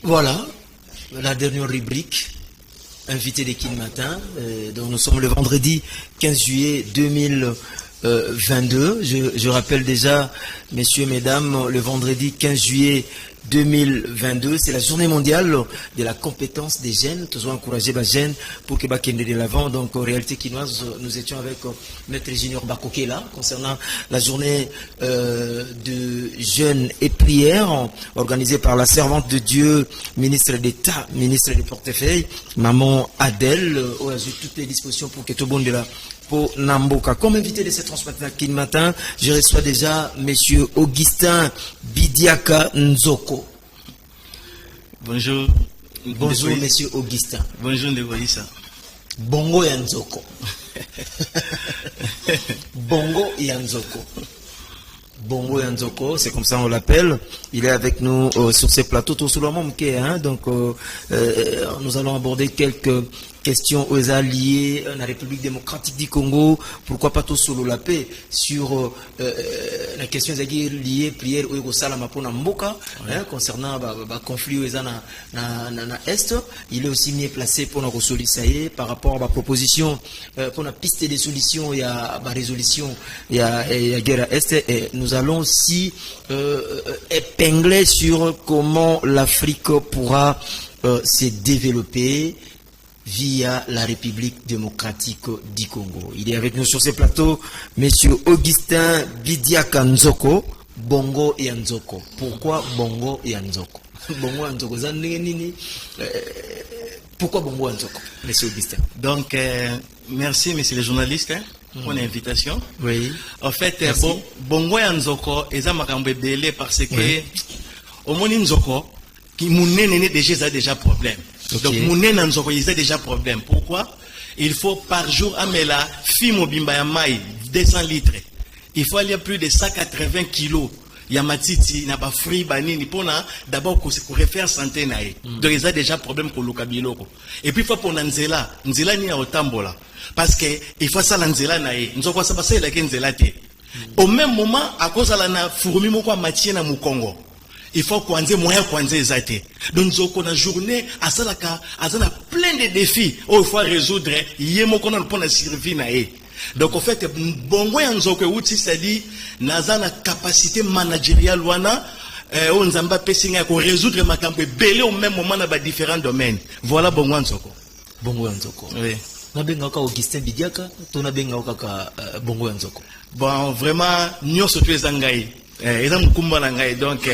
Voilà, la dernière rubrique, invité des Kin Matin. Donc nous sommes le vendredi 15 juillet 2022. Je rappelle déjà, messieurs, mesdames, le vendredi 15 juillet 2022, c'est la journée mondiale de la compétence des jeunes. Toujours encourager les jeunes pour que Bakende de l'avant. Donc, en réalité quinoise, nous étions avec Maître Junior Bakoke là, concernant la journée de jeûne et prière organisée par la servante de Dieu, ministre d'État, ministre des portefeuilles, Maman Adèle, où a eu toutes les dispositions pour que tout le monde de la pour Namboka. Comme invité de cette transmission Kin Matin, je reçois déjà Monsieur Augustin Bidiaka Nzoko. Bonjour. Bonjour Monsieur Augustin. Bonjour Ndegoïsa. Bongo ya Nzoko. Bongo ya Nzoko. Bongo ya Nzoko, c'est comme ça on l'appelle. Il est avec nous sur ces plateaux tout sous le monde, hein, donc nous allons aborder quelques questions aux alliés à la République démocratique du Congo, pourquoi pas tout solo la paix sur la question liée prière au salama pour Mboka, concernant le conflit aux na est. Il est aussi mieux placé pour nous solliciter par rapport à la proposition pour la piste des solutions et à la résolution et à la guerre est. Et nous allons aussi épingler sur comment l'Afrique pourra se développer via la République démocratique du Congo. Il est avec nous sur ce plateau, Monsieur Augustin Bidiaka Nzoko, Bongo et Nzoko. Pourquoi Bongo et Nzoko? Bongo et Nzoko, pourquoi Bongo et Nzoko, Monsieur Augustin? Donc, merci, Monsieur le journaliste, pour l'invitation. Oui. En fait, Bongo et Nzoko, ils ont makambe belé parce que, au moins Nzoko, qui mounene déjà problème. Okay. Donc, Mounen Nzoko, il y a déjà problème. Pourquoi? Il faut par jour, amela, fimo bimba ya mai, 200 litres. Il faut aller à plus de 180 kilos. Yamatiti, n'a pas fruit, banini, pour d'abord, pour refaire santé, nae. Donc, il y a déjà problème pour le kabiloko. Et puis, il faut pour Nzela ni à Otambola. Parce que, il faut ça, Nzela, nae. Nzoko, ça passe, il y a Nzela, te. Au même moment, à cause de la fourmi, moko, matié, na Mukongo. Il faut qu'on ait moyen qu'on ait zate. Donc, nous avons journée, à ça, plein de défis. Il faut résoudre. Il y a mon qu'on a pour la survie. Donc, en fait, bon, c'est-à-dire, nous avons la capacité managériale, on a résoudre ma campagne, belé au même moment dans différents domaines. Voilà, bon, Bongo Nzoko. Oui. Nabengaka Augustin Bidiaka, tu nabengaka Bongo Nzoko. Bon, vraiment, nous sommes tous engaïs. Donc,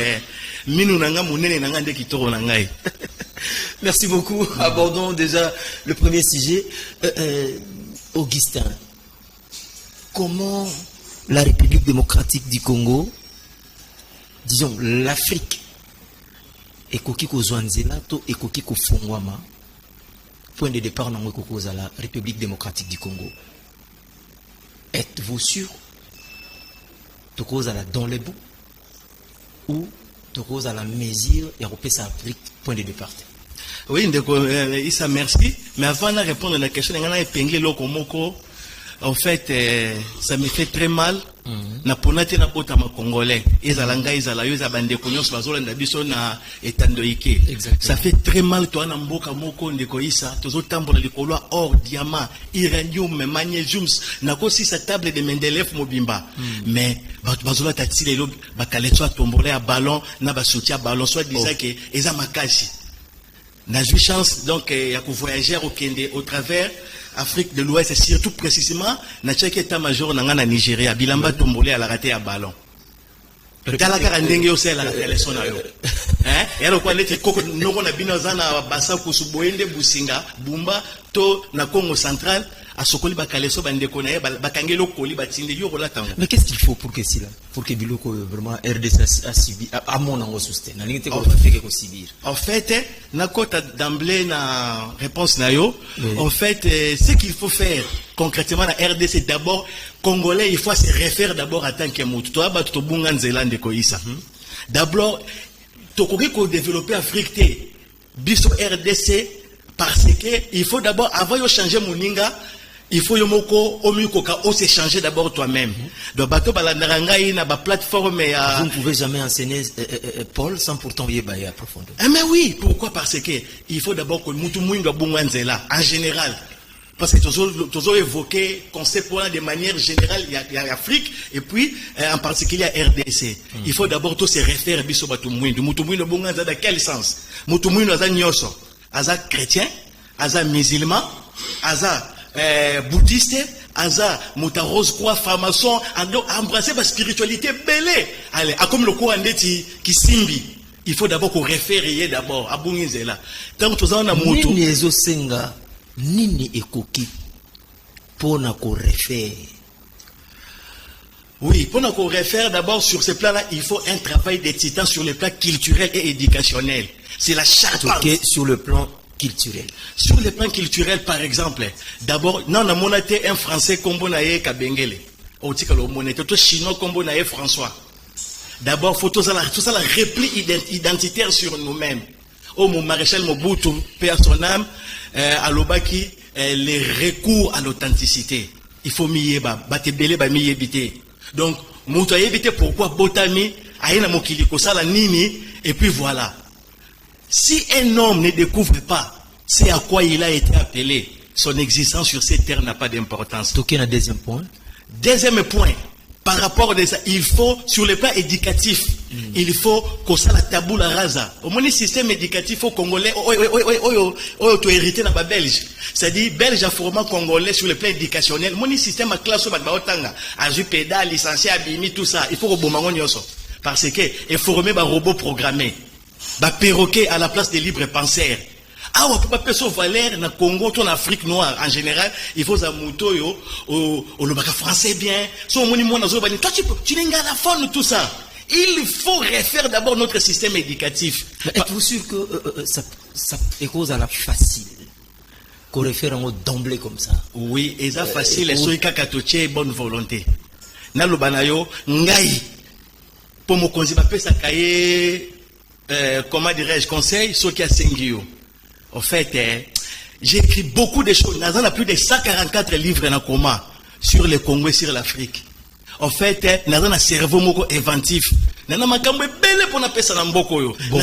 merci beaucoup. Abordons déjà le premier sujet. Augustin, comment la République démocratique du Congo, disons l'Afrique, et Kokiko Zwanzelato et Kokiko Fongwama, point de départ dans la République démocratique du Congo, êtes-vous sûr? Tu causes à la dans les bouts ou tu causes à la mesure et repère sa Afrique point de départ. Oui, Issa, merci. Mais avant de répondre à la question, en fait, ça me fait très mal. Na ponate na bota ma congolais. Ezalanga ezala yo zabande konyos bazola ndabiso na etandoike. Ça fait très mal toi na mboka moko ndeko Issa, tozo tambola likolo or diamant, uranium, magnésium, na ko si sa table de Mendeleev mobimba. Mais bazola tatile lo bakaletso tombola ya ballon na ba soutien ballon soit disant que eza makasi. Na eu chance donc ya ko voyager au travers Afrique de l'Ouest et surtout précisément na tchèque état-major na ngana Nigeria bilamba tombolé à la raté à ballon. Tala kara ndenge yo sela la télévision na yo. Hein? Et alors quoi nete koko noko na binoza na basa kusuboende businga bumba to na Congo central à Sokoli bakaleso bandeko na bakangelo koli batinde yo relatango. Mais qu'est-ce qu'il faut pour que cela, pour que Biloko vraiment RDC a subi à mon ango sustain na ngite ko fait que subir. En fait, na kota d'emblée na réponse na yo, en fait ce qu'il faut faire concrètement la RDC d'abord congolais il faut se référer d'abord à tant que mutu. Toi ba to bunga nzela ndeko Issa. D'abord to ko développer Afrique te biso RDC parce que il faut d'abord avant de changer moninga il faut yomoko omikoka s'échanger d'abord toi-même. Donc bato balandarangai na ba plateforme ya. Vous ne pouvez jamais enseigner Paul sans pourtant y aller à profondeur. Mais oui, pourquoi? Parce que il faut d'abord que mutu mwinga bungwanzela en général. Parce que toujours évoqué concept de manière générale, il y a Afrique et puis en particulier à RDC. Il faut d'abord tous se référer biso batu mwindu. Mutu mwindu bungwanza dans quel sens? Mutu mwindu aza nyoso, aza chrétien, aza musulman, aza bouddhiste, aza muta rose croix franc-maçon, embrasser la spiritualité belé. Allez, comme le courant ndeti kisimbi. Il faut d'abord qu'on réfère d'abord à bungwanzela. Tant que on a mutu nini ezo senga nini ekoki pona ko réfère. Oui, pour qu'on réfère d'abord sur ce plan-là, il faut un travail des titans sur le plan culturel et éducationnel. C'est la charte. Okay, sur le plan culturel. Sur le plan culturel, par exemple, d'abord, non, on a été un Français comme on a Kabengele. On dit que l'on était tout chinois comme on a François. D'abord, il faut tout ça la repli identitaire sur nous-mêmes. Oh, mon maréchal Mobutu, paix à son âme, à l'Obaki, les recours à l'authenticité. Il faut m'yeba, batebele ba m'yebite. Donc, mouto yebite pourquoi botami, aïna mokiliko sala nini, et puis voilà. Si un homme ne découvre pas c'est à quoi il a été appelé, son existence sur cette terre n'a pas d'importance. Toqué un deuxième point. Deuxième point. Par rapport à ça, il faut, sur le plan éducatif, il faut qu'on soit la taboula rasa. Au moins, le système éducatif au Congolais, tu hérité dans la Belge. C'est-à-dire, Belge a formé Congolais sur le plan éducationnel. Mon système a classé au Baotanga, à Jupéda, licencié, Abimi, tout ça. Il faut que Bomangonioso. Parce que, il faut remettre un robot programmé. Un perroquet à la place des libres penseurs. Ah, on peut pas faire valeur dans le Congo, en Afrique noire, en général, il faut un mouton, le français bien. Toi, tu n'es pas la faune, tout ça. Il faut refaire d'abord notre système éducatif. Êtes-vous sûr que ça est cause à la facile? Qu'on réfère en d'emblée comme ça? Oui, et ça facile, et ça, c'est bonne volonté. Nalo banayo, ngai, pour mon conseil, ça cahier, comment dirais-je, conseil, ce qui a sengio. En fait, j'ai écrit beaucoup de choses. Nous avons plus de 144 livres en coma sur le Congo et sur l'Afrique. En fait, nous avons un cerveau moko inventif. Nous avons un cambo belé pour appeler ça dans Mboko. Tant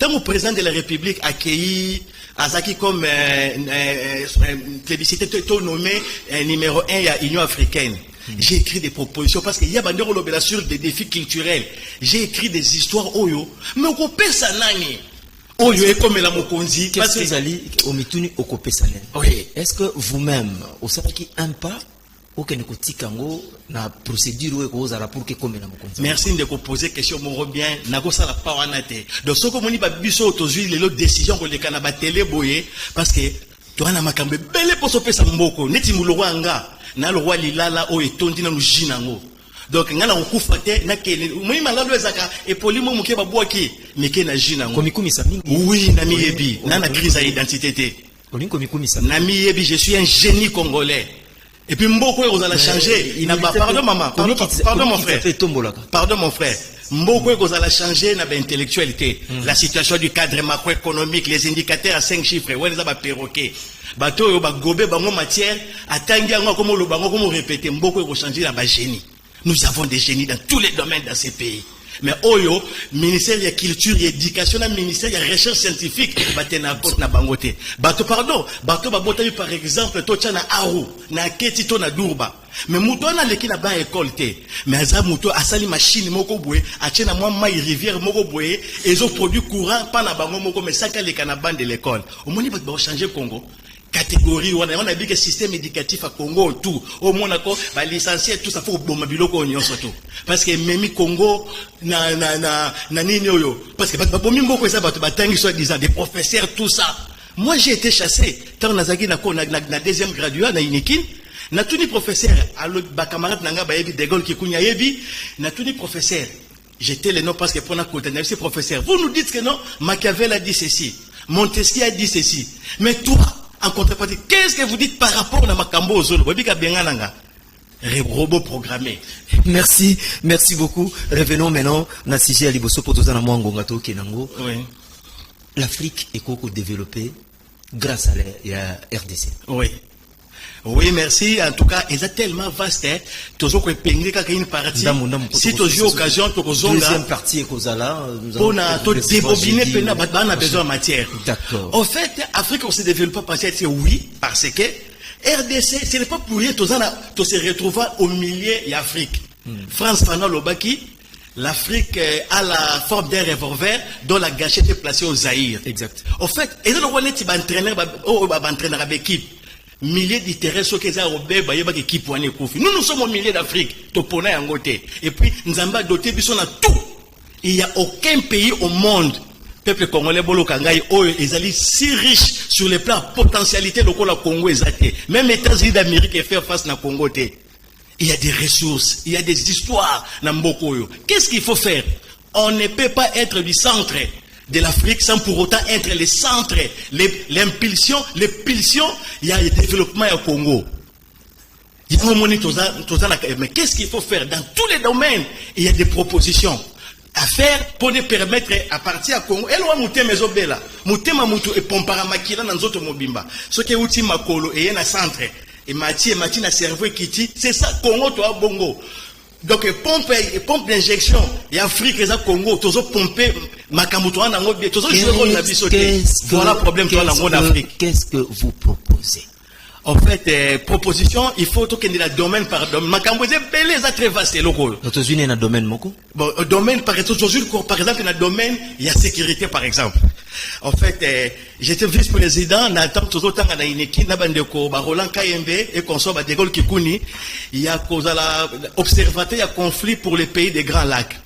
que le président de la République a accueilli Azaki comme plébiscité nommé numéro 1 à l'Union africaine. J'ai écrit des propositions parce qu'il y a sur des défis culturels. J'ai écrit des histoires oyo, mais on peut ça nani. Qu'est-ce que vous allez au mituni au copé salé? Oui. Est-ce que vous-même, au Sabaki, un pas, au Kenekotikango, la procédure ou aux pour que comme la mokonzi? Merci de poser question, mon bien, n'a ça la pawanate. Donc, ce que mon iba biso autour les autres décisions que les canaba télé boye, parce que, tu as un makambe belle pour sauver sa mboko, neti moulouanga, na le roi lilala o etondi na lujinango. Donc, ngana okufate na kele moi malalo ezaka et polimo muke babwaki meke na jina ngo komikumisa mingi. Oui, na miyebi na crise d'identité. Komikumisa na miyebi, je suis un génie congolais. Et puis mboko vous allez changer, il n'a pas pardon maman, pardon mon frère. Pardon mon frère. Mboko vous allez changer na intellectualité. La situation du cadre macroéconomique, les indicateurs à 5 chiffres, ouais les aba perroquet. Bato yo ba gobe bango matière, atangi ngo comme le bango comme répéter mboko vous changer na ba génie. Nous avons des génies dans tous les domaines dans ces pays. Mais Oyo, ministère de la culture et éducation, ministère de la recherche scientifique, batena compte na bangote. Bato pardon, bato babota par exemple, tocha na Aru, na Keti to na Durba. Mais mouto na leki na ba école te. Mais aza mouto asali machine moko boye, achena moi mai rivière moko boye, et ont produit courant pas na bango moko mais saka leka na bande de l'école. Au moins il va changer Congo. Catégorie, on a vu que le système éducatif à Congo, tout, au Monaco, bah, licencié, tout ça, faut que biloko on surtout. Parce que même Congo, na ninyo, parce que, des professeurs, tout ça. Moi, j'ai été chassé. Quand on a na deuxième graduat, na Inikin, na tout ni professeur, alors, bah, camarade, nanga, bah, yebi, dégol, qui kounya yebi, na tout ni professeur. J'étais le nom parce que pour la côte, c'est professeur. Vous nous dites que non, Machiavel a dit ceci, Montesquieu a dit ceci. Mais toi, en contrepartie, qu'est-ce que vous dites par rapport à Makambo Zolo? Robot programmé. Merci beaucoup. Revenons maintenant à Sisi Aliboso pour tous en Mwangongato Kenango. Oui. L'Afrique est développée grâce à la RDC. Oui. Oui, merci. En tout cas, ils sont tellement vastes. Toujours que pengue quand une partie. Si tu as occasion, tu as deuxième partie Kozala. On a tout débobiner, on a besoin de matière. D'accord. En fait, Afrique on se développe pas c'est oui parce que RDC, ce n'est pas pour rien. Tu se retrouves au milieu de l'Afrique. France pendant l'Obaki. L'Afrique a la forme d'un revolver dont la gâchette est placée au Zaïre. Exact. En fait, ils ont entraîneur avec équipe. Milliers d'intérêts sur qu'ils ont équipe pour nous sommes au milieu d'Afrique. Et puis, nous avons doté de tout. Il n'y a aucun pays au monde. Peuple congolais, ils sont si riches sur le plan potentialité de la Congo. Même les États-Unis d'Amérique et faire face à Congo. Il y a des ressources, il y a des histoires dans Mbokoyo. Qu'est-ce qu'il faut faire? On ne peut pas être du centre de l'Afrique sans pour autant être le centre, l'impulsion, les pulsions, il y a le développement au Congo. Mais qu'est-ce qu'il faut faire? Dans tous les domaines, il y a des propositions à faire pour nous permettre à partir à Congo. Elle va monter mes obéla, monter ma moto et pompara makila dans d'autres mobimba. Ce qui est outil makolo et un centre. Et Mathieu na cerveau qui dit, c'est ça Congo toi bongo. Donc pompe d'injection et Afrique les Congo toujours pomper makamuto na ngo bien toujours jouer rôle na biso. Voilà problème toi en Afrique. Qu'est-ce que vous proposez? En fait, proposition, il faut que nous la domaine par domaine. Makamboze belé ça très vaste local. Aux États-Unis il y a un domaine moko. Bon, domaine par exemple, il y a un domaine, il y a sécurité par exemple. En fait, j'étais vice-président, n'attend toujours temps à une équipe, n'abandeko, Roland KMB et consort de Gaulle Kikouni, il y a cause à l'observateur, il y a conflit pour les pays des Grands Lacs.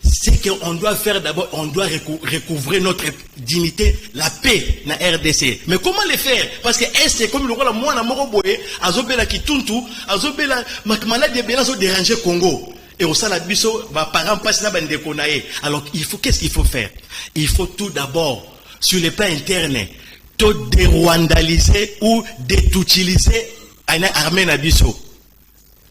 C'est qu'on doit faire d'abord, on doit recouvrir notre dignité, la paix dans RDC. Mais comment le faire? Parce que c'est comme le roi, moi, na moroboé, azobela kituntu, azobela, malade de Béla, zo déranger Congo. Et au salade biso, parents passent na bande konaé. Alors, qu'est-ce qu'il faut faire? Il faut tout d'abord, sur le plan interne, tout dérwandaliser ou détoutiliser une armée na biso.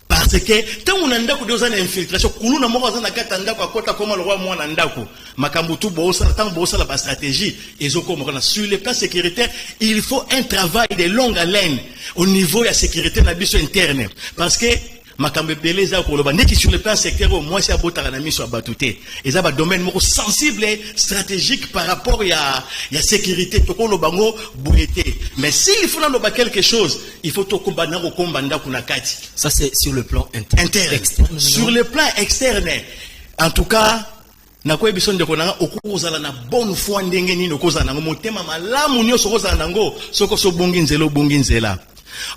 Parce que tant on a une infiltration, nous na moko na katanda kwa kota comme le roi moi na ndako makambutu bosa tant bosa la stratégie et sur le plan sécuritaire, il faut un travail de longue haleine au niveau de la sécurité na biso interne parce que makambe beleza ko loba ndeki sur le plan secteur moi c'est abotaka na miso abatute et ça ba domaine moko sensible stratégique par rapport à la sécurité to ko lobango boyete mais s'il faut loba quelque chose il faut to kombana ko kombanda kuna kati ça c'est sur le plan interne externe sur le plan externe en tout cas na ko ebiso ndeko na okozala na bonne foi ndenge nini okozala na motema malamu nyo sokozala nango soko so bongi nzelo bongi nzela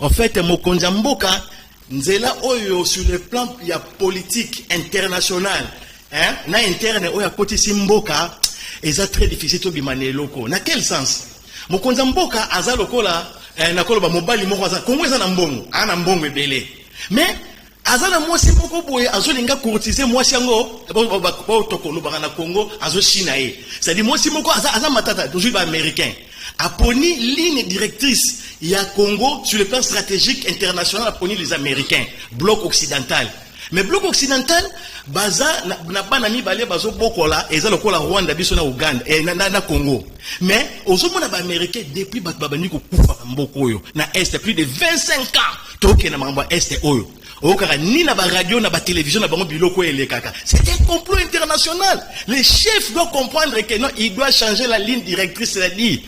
en fait mokonza mboka nzela oyo sur le plan ya politique international hein na interne oyo akoti simboka eza très difficile to bimane loko na quel sens mokonza mboka aza lokola na koloba mobali moko aza Kongo eza na mbongo ana mbongo ebele mais aza na mwasi moko boye azolinga courtiser mwasi yango ba tokolo baka na Congo azo china e c'est dit mwasi moko aza matata toujours ba américain aponi ligne directrice il y a Congo sur le plan stratégique international aponi les Américains bloc occidental mais bloc occidental baza na bana mibale bazo bokola eza lokola Rwanda biso na Uganda et na Congo mais ozomona ba américain depuis babani ko kufa mboko yo na est plus de 25 ans toke na mambo est oyo okaka ni na ba radio na ba télévision na bango biloko elekaka c'est un complot international les chefs doivent comprendre que non il doit changer la ligne directrice c'est-à-dire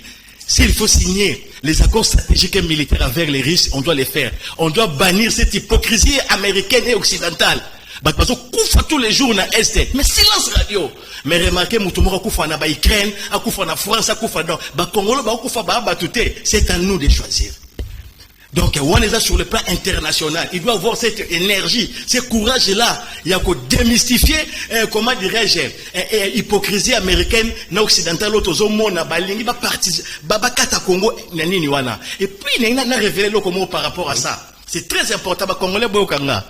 s'il faut signer les accords stratégiques et militaires avec les Russes, on doit les faire. On doit bannir cette hypocrisie américaine et occidentale. Parce qu'on tous les jours dans l'Est. Mais silence radio. Mais remarquez, Moutoumora koufa na ba Ukraine, a koufa na France, a koufa dans ba Congolo, ba koufa ba batouté. C'est à nous de choisir. Donc, on est là sur le plan international. Il doit avoir cette énergie, ce courage-là. Il y a qu'à démystifier, comment dirais-je, hypocrisie américaine, na occidentale, l'autre monde, na balingi, ba parti, ba kata Congo, nani wana. Et puis, il y a révélé le comment par rapport à ça. C'est très important, ba Congolais, boyokanga.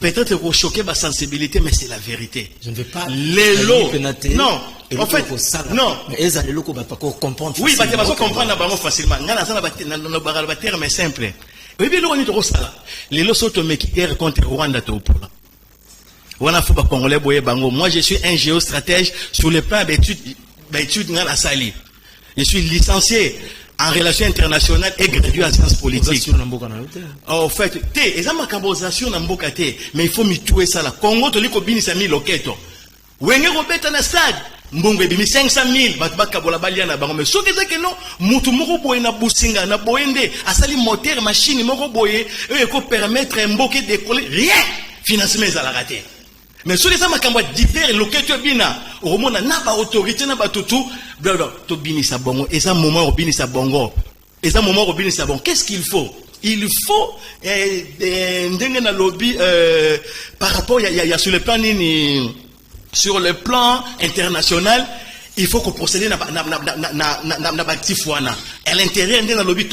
Peut-être que vous choquez ma sensibilité, mais c'est la vérité. Je ne veux pas. Les lots. Non. En fait, non. Mais les lots, va pas comprendre. Oui, parce que vous comprendre facilement. Le terme est simple. Oui, bien, on est trop ça. Les lots sont au guerre contre Rwanda. Moi, je suis un géostratège sur le plan d'études dans la Sali. Je suis licencié en relations internationales et gradué en sciences politiques. En fait, ils ont ma cambosation dans Mboka, mais il faut m'y tuer ça là. Congo, tu lis kobini sa mi loketo. Wenge robeta na stade. Mbongo ebimi 500,000 bato bakabola balia na bango mais soki ezaki non mutu moko boye na businga na boyende asali moteur machine moko boye eko permettre mboke décoller rien financement ezalaka te mais soki eza makambo divers loketo bina omona na ba autorité na batutu to binisa bongo eza moment obinisa bongo eza moment obinisa bongo qu'est-ce qu'il faut? Il faut ndenge na lobby par rapport ya sur le plan nini. Sur le plan international, il faut qu'on procède à l'intérieur de la lobby,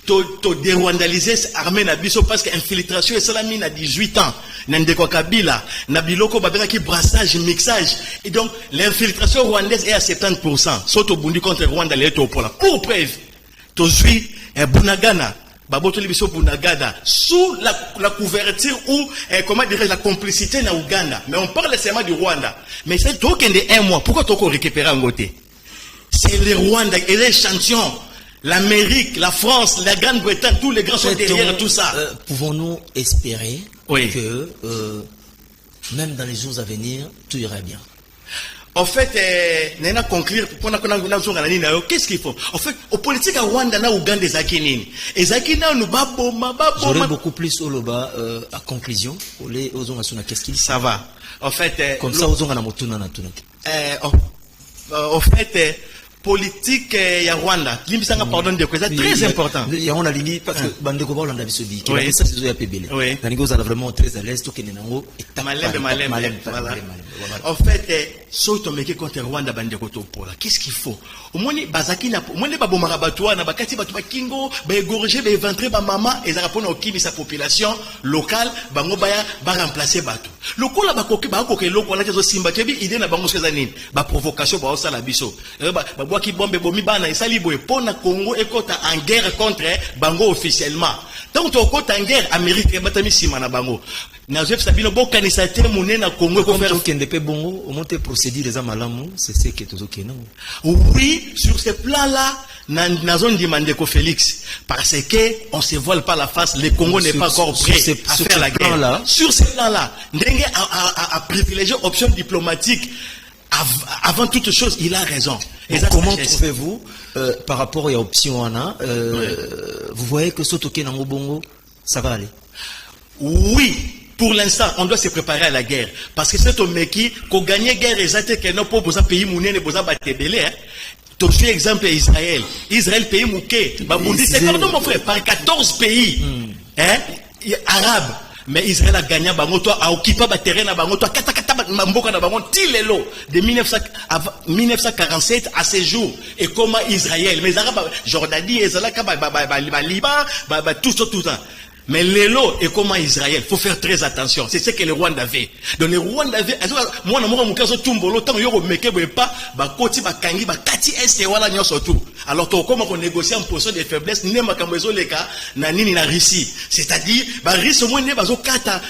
to dérwandaliser l'armée nabiso parce que l'infiltration est cela mis à 18 ans. Nandeko Kabila, Nabiloko Babela qui brassage, mixage. Et donc, l'infiltration rwandaise est à 70%. Soto Bundi contre Rwanda, les pour pour preuve. Tozui, Bunagana. Baboto Libiso Bunagada, sous la couverture ou, comment dirais-je, la complicité na Ouganda. Mais on parle seulement du Rwanda. Mais c'est tout qu'il y a un mois. Pourquoi tu as récupéré en côté? C'est le Rwanda et les champions. L'Amérique, la France, la Grande-Bretagne, tous les grands sont derrière tout ça. Pouvons-nous espérer que, même dans les jours à venir, tout ira bien? En fait, conclure, qu'est-ce qu'il faut? En fait, aux politiques à Rwanda, na Ouganda, des Akinini. Et Akina, nous j'aurais beaucoup plus au loba, à conclusion. Qu'est-ce qu'il ça va. En fait, comme ça, en fait, politique ya Rwanda, limbisanga pardon de quoi, c'est très important. Il y a on a ligne parce que bandeko ba Hollande bisobi qui a ça c'est ya pebele. Nanigo za vraiment très à l'aise to kenenango et malem. En fait, soto meke contre Rwanda bandeko to pola. Qu'est-ce qu'il faut? Au moins bazaki na moins ba bomara batwa na bakati batu ba kingo ba égorger ba éventrer ba mama et za rapona okimi sa population locale bango baya ba remplacer batu. Lokola ba koki ba koke lokola kezo simba kebi idée na bango seza nini? Ba provocation ba osala biso. Qui bombe bomi bana esali boye pona Congo ekota en guerre contre bango officiellement. Donc to kota en guerre Amérique batami sima na bango. Na Joseph Sabino bokanisa te monena Congo ko faire kende pe bongo au monter procédure les amalamu c'est ce que tozo kenan. Oui, sur ce plan là na zone demandé ko Félix parce que on se voile pas la face, le Congo n'est pas encore prêt à faire la guerre là. Sur ce plan là, ndenge a privilégier option diplomatique. Avant toute chose, il a raison. Comment trouvez-vous, par rapport à l'option Anna, vous voyez que Sotoké Nango Bongo, ça va aller? Oui, pour l'instant, on doit se préparer à la guerre. Parce que c'est au Meki, qu'on gagne guerre, exactement, que non, pour vous pays mouné, ne vous a battu belé, tu fais exemple Israël. Israël, pays mouké. C'est pardon, mon frère, par 14 pays, arabes. Mais Israël a gagné bango a occupé le terrain na bango kata mboka na bango tilelo de 1947 à ce jour et comment Israël mais arabes Jordanie ezalaka Liban tout ça. Mais l'élo et comment Israël, faut faire très attention. C'est ce que le Rwanda avait. Donc le Rwanda avait, moi, je tumbolo, tant yoro meke pas, koti, kangi, kati, est, wala, nyo surtout. Alors, comment on négocie en position de faiblesse, ne ma kambezo le cas, na nini na Russie. C'est-à-dire, Russie, au moins, ne bazo kata,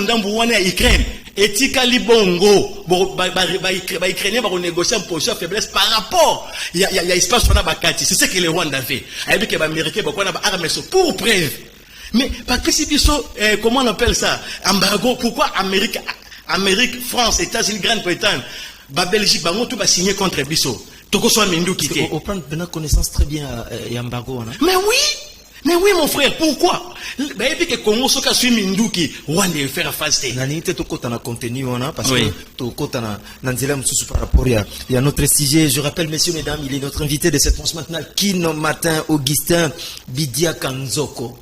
ndambu wane à Ukraine. Etika libongo, Ukrainien, on négocie en position de faiblesse par rapport, il y a espace sur la bakati. C'est ce que le Rwanda avait. Avec les Américains, on a armé pour preuve. Mais par comment on appelle ça? Embargo. Pourquoi Amérique, France, États-Unis, Grande-Bretagne, Belgique, tout va signer contre Bisso. On prend connaissance très bien embargo. Mais oui, mon frère, pourquoi? Que Congo soka suit Minduki, Rwanda faire face. Nanite to kota na contenu parce que to kota na nzela msusu par rapport à notre sujet. Je rappelle, messieurs, mesdames, il est notre invité de cette France matinale, Kino Matin, Augustin Bidia Kanzoko.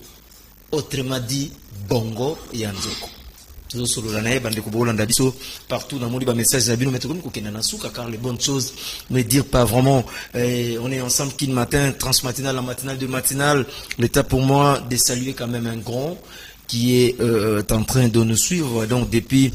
Autrement dit, Bongo Yanzoko. Partout dans mon message, car les bonnes choses ne dire pas vraiment. On est ensemble qui le matin, transmatinal, la matinale de matinale. L'état pour moi de saluer quand même un grand qui est en train de nous suivre. Donc depuis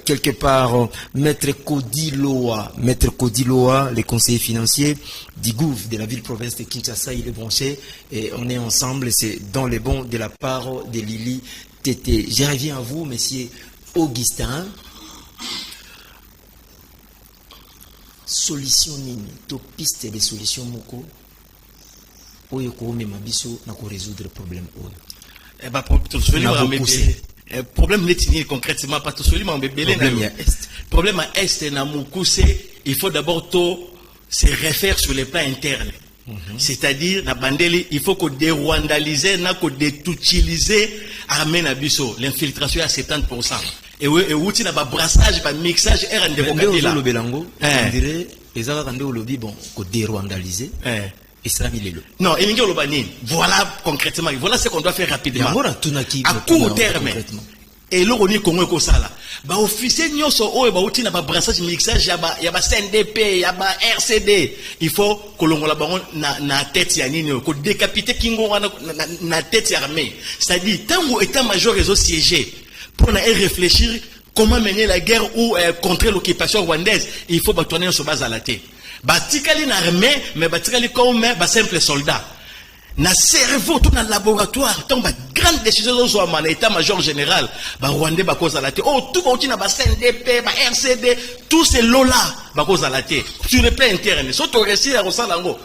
quelque part, Maître Kodi Loa, le conseiller financier d'Igouv de la ville-province de Kinshasa, il est branché et on est ensemble. C'est dans les bons de la part de Lili Tété. Je reviens à vous, monsieur Augustin. Solution nini, to piste de solution moko oyo ko mema biso na ko résoudre problème oyo. Eh ben problème n'est concrètement pas tout seul, mais problème à est na mukuse, il faut d'abord se refaire sur les plans internes. C'est-à-dire na bandeli, il faut que dérwandaliser, na ko détutiliser armée na biso, l'infiltration à 70%. Et outil na ba brassage, ba mixage et rendre vocabulaire là. Le belango, on dirait ezaka kande au lobby bon ko dérwandaliser. Et ça non, voilà concrètement, voilà ce qu'on doit faire rapidement. À court terme. Et là, on est comme ça là. Bah, officier nyoso o ba outil na ba brassage mixage ya ba CNDP, ya ba RCD. Il faut que l'on la baron na tête ya nini ko décapiter kingo na tête armée. C'est-à-dire tant état-major réseau siégé pour réfléchir comment mener la guerre ou contrer l'occupation rwandaise, il faut batourner sur base à la tête. Batikali na armée, mais batikali comme simple soldat. Na cerveau, tout dans le laboratoire, tant ba grande décision dans le état-major général, ba Rwandais ba cause à la tête. Oh, tout ba na ba CNDP, ba RCD, tous ces lots-là ba cause à la tête. Sur le plan interne, surtout réussir à ressent lango.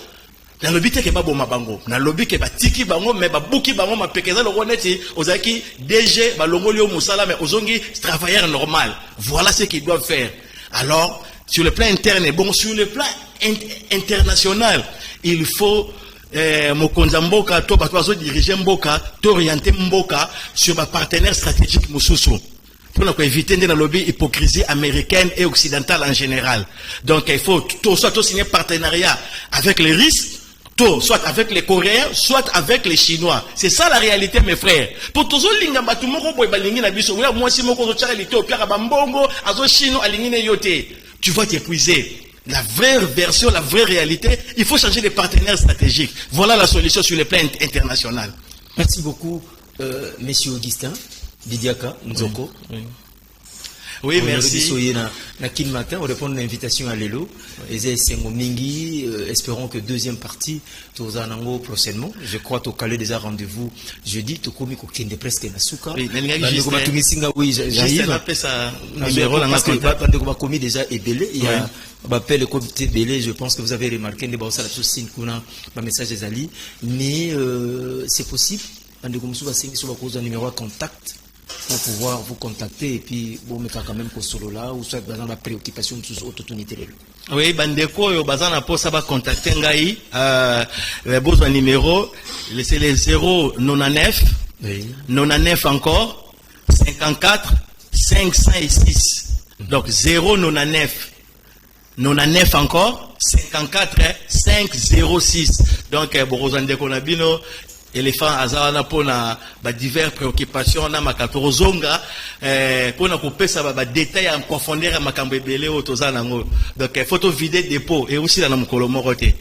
Na lobby ke ba boma bango, na lobby ke ba tiki bango, mais ba buki bango ma pekeza le roneti, ozaki DG ba longoli o musala mais ozongi travailleur normal. Voilà ce qu'ils doivent faire. Alors, sur le plan interne, bon, sur le plan international, il faut Mokonza Mboka, to diriger Mboka, t'orienter Mboka sur ma partenaire stratégique Moussousou. Pour éviter de lobby hypocrisie américaine et occidentale en général. Donc il faut soit signer partenariat avec les Russes, soit avec les Coréens, soit avec les Chinois. C'est ça la réalité, mes frères. Pour tous les linga batumoko boy balingi na biso, moi si moko to charité au Pierre Bambongo, azo chino alingi na yote. Tu vas t'épuiser. La vraie version, la vraie réalité, il faut changer de partenaires stratégiques. Voilà la solution sur le plan international. Merci beaucoup, Monsieur Augustin Bidiaka Nzoko. Oui, merci. Matin, on répond à l'invitation à Lelo. Espérons que deuxième partie, Tozanango prochainement. Je crois que tu as déjà rendez-vous jeudi. Tu as dit presque Nasuka. Oui, j'arrive. Parce que tu as commis déjà Ebele. Il y a le comité Belé. Je pense que vous avez remarqué un message des alliés. Mais c'est possible. Un numéro de contact pour pouvoir vous contacter et puis vous mettre quand même solo là ou soit dans la préoccupation de sous opportunité. Oui, bandeko yo bazana pour ça va contacter ngai le besoin numéro c'est les 099 99 encore 54 506. Donc 099 99 encore 54 506. Donc borozandeko na bino éléphant azana pona ba divers préoccupations na makatoro zonga pona kopesa ba détails en profondeur makambo ebele otozana ngo. Donc photo vider dépôt et aussi dans mokolo moroté.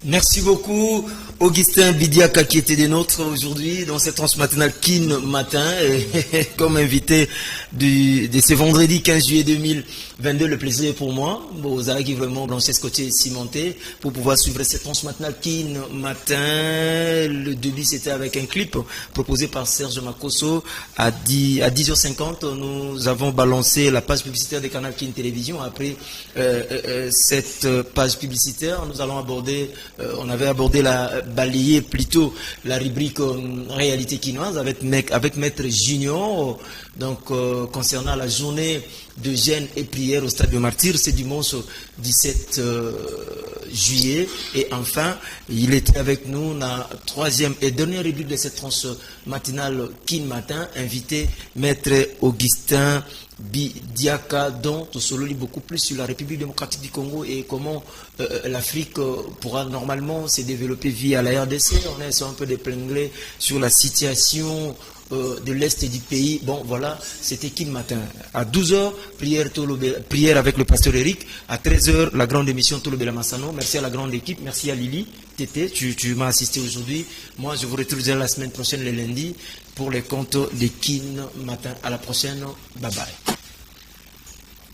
Merci beaucoup, Augustin Bidiaka, qui était des nôtres aujourd'hui dans cette tranche matinale Kin Matin, comme invité de ce vendredi 15 juillet 2022. Le plaisir est pour moi, vous avez vraiment blanchi ce côté cimenté pour pouvoir suivre cette tranche matinale Kin Matin. Le début c'était avec un clip proposé par Serge Makosso à 10h50. Nous avons balancé la page publicitaire des canaux Kin Télévision. Après cette page publicitaire, nous allons aborder on avait abordé balayé plutôt la rubrique réalité quinoise avec Maître Junior. Donc concernant la journée de jeûne et prière au stade de Martyr, c'est dimanche 17 juillet. Et enfin, il était avec nous la troisième et dernière rubrique de cette tranche matinale Kin Matin, invité Maître Augustin Bidiaka, dont on se lit beaucoup plus sur la République démocratique du Congo et comment l'Afrique pourra normalement se développer via la RDC. On est un peu déplingué sur la situation de l'Est du pays. Bon, voilà, c'était Kin Matin. À 12h, prière avec le pasteur Eric. À 13h, la grande émission Tolobela Massano. Merci à la grande équipe. Merci à Lily. Tété, tu m'as assisté aujourd'hui. Moi, je vous retrouverai la semaine prochaine, le lundi, pour les comptes de Kin Matin. À la prochaine. Bye bye.